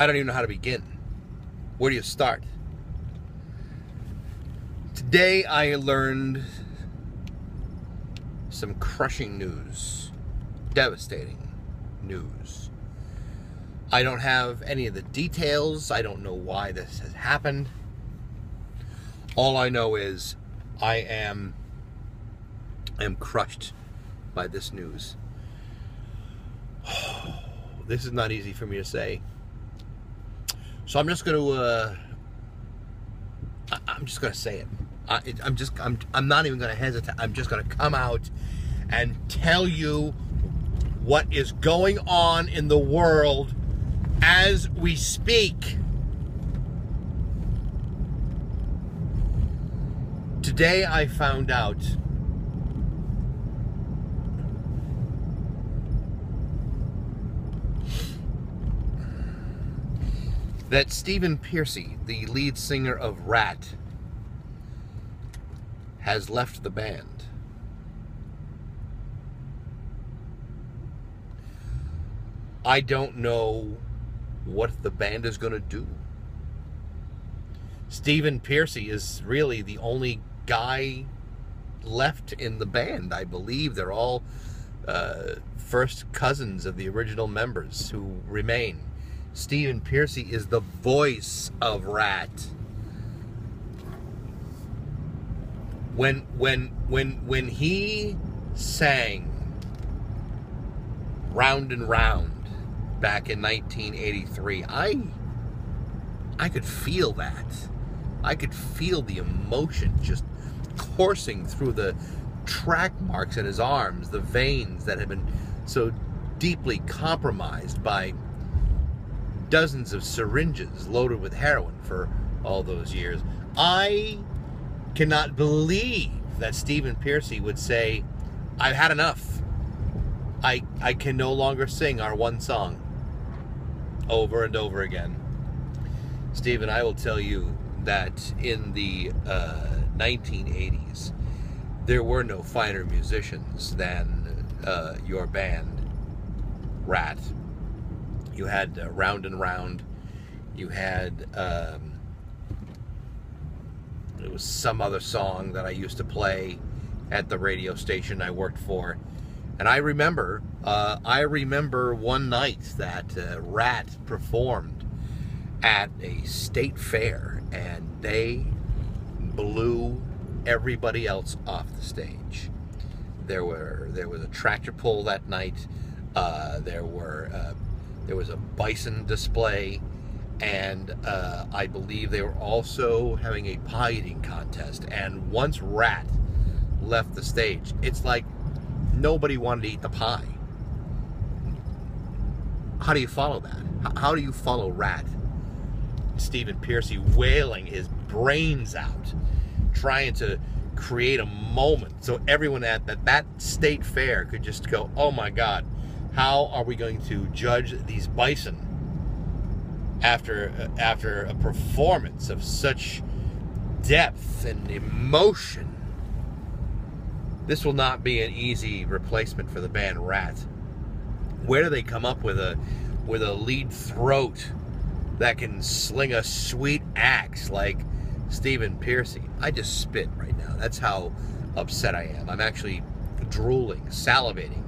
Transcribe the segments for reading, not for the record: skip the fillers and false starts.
I don't even know how to begin. Where do you start? Today I learned some crushing news. Devastating news. I don't have any of the details. I don't know why this has happened. All I know is I am crushed by this news. This is not easy for me to say. So I'm just going to say it. I'm not even going to hesitate. I'm just going to come out and tell you what is going on in the world as we speak. Today I found out that Stephen Pearcy, the lead singer of Ratt, has left the band. I don't know what the band is going to do. Stephen Pearcy is really the only guy left in the band. I believe they're all first cousins of the original members who remain. Stephen Pearcy is the voice of Ratt. When he sang Round and Round back in 1983, I could feel that. I could feel the emotion just coursing through the track marks in his arms, the veins that had been so deeply compromised by dozens of syringes loaded with heroin for all those years. I cannot believe that Stephen Pearcy would say, I've had enough. I can no longer sing our one song over and over again. Stephen, I will tell you that in the 1980s, there were no finer musicians than your band, Ratt. You had Round and Round. You had it was some other song that I used to play at the radio station I worked for. And I remember one night that Ratt performed at a state fair, and they blew everybody else off the stage. There was a tractor pull that night. There was a bison display, and I believe they were also having a pie eating contest. And once Ratt left the stage, it's like nobody wanted to eat the pie. How do you follow that? How do you follow Ratt? Stephen Pearcy wailing his brains out, trying to create a moment so everyone at that state fair could just go, oh my God, how are we going to judge these bison after a performance of such depth and emotion? This will not be an easy replacement for the band Ratt. Where do they come up with a lead throat that can sling a sweet axe like Stephen Pearcy? I just spit right now. That's how upset I am. I'm actually drooling, salivating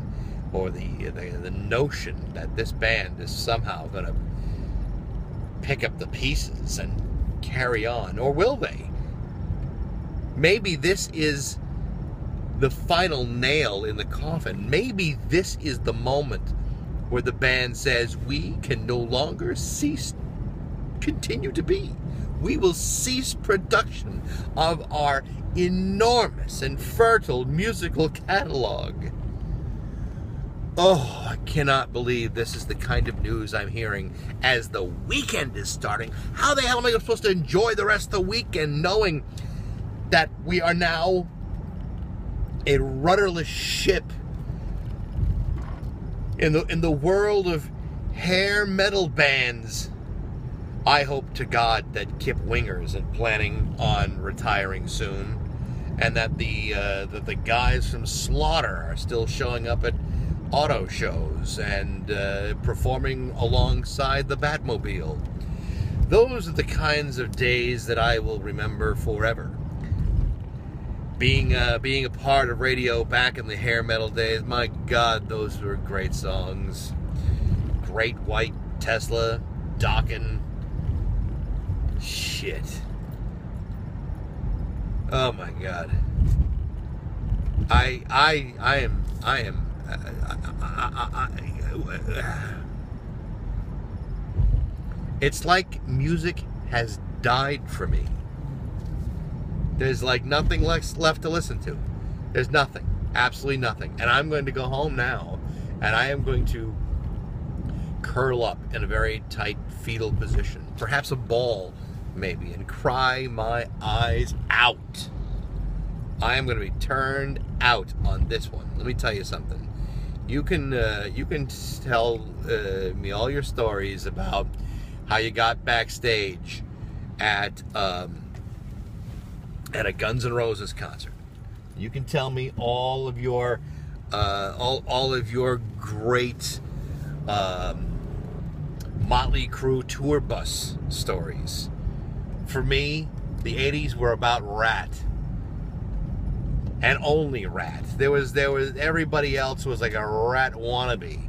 over the notion that this band is somehow going to pick up the pieces and carry on. Or will they? Maybe this is the final nail in the coffin. Maybe this is the moment where the band says, we can no longer continue to be. We will cease production of our enormous and fertile musical catalog. Oh, I cannot believe this is the kind of news I'm hearing as the weekend is starting. How the hell am I supposed to enjoy the rest of the weekend knowing that we are now a rudderless ship in the world of hair metal bands? I hope to God that Kip Winger isn't planning on retiring soon, and that the guys from Slaughter are still showing up at auto shows and performing alongside the Batmobile. Those are the kinds of days that I will remember forever. Being a part of radio back in the hair metal days, my God, those were great songs. Great White, Tesla, Dokken. Shit. Oh my God. It's like music has died for me. There's like nothing left to listen to. There's nothing. Absolutely nothing. And I'm going to go home now, and I am going to curl up in a very tight fetal position, perhaps a ball maybe, and cry my eyes out. I am going to be turned out on this one. Let me tell you something. You can tell me all your stories about how you got backstage at a Guns N' Roses concert. You can tell me all of your great Motley Crue tour bus stories. For me, the 80s were about Rat. And only Rat. There was everybody else was like a Rat wannabe.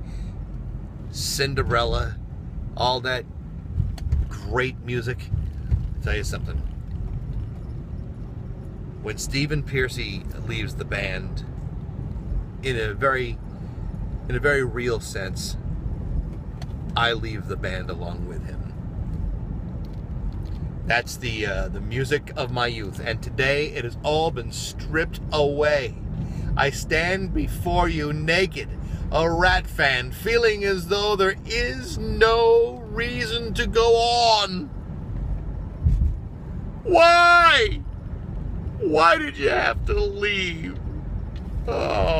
Cinderella, all that great music. I'll tell you something. When Stephen Pearcy leaves the band, in a very real sense, I leave the band along with him. That's the music of my youth, and today it has all been stripped away. I stand before you naked, a Rat fan, feeling as though there is no reason to go on. Why? Why did you have to leave? Oh.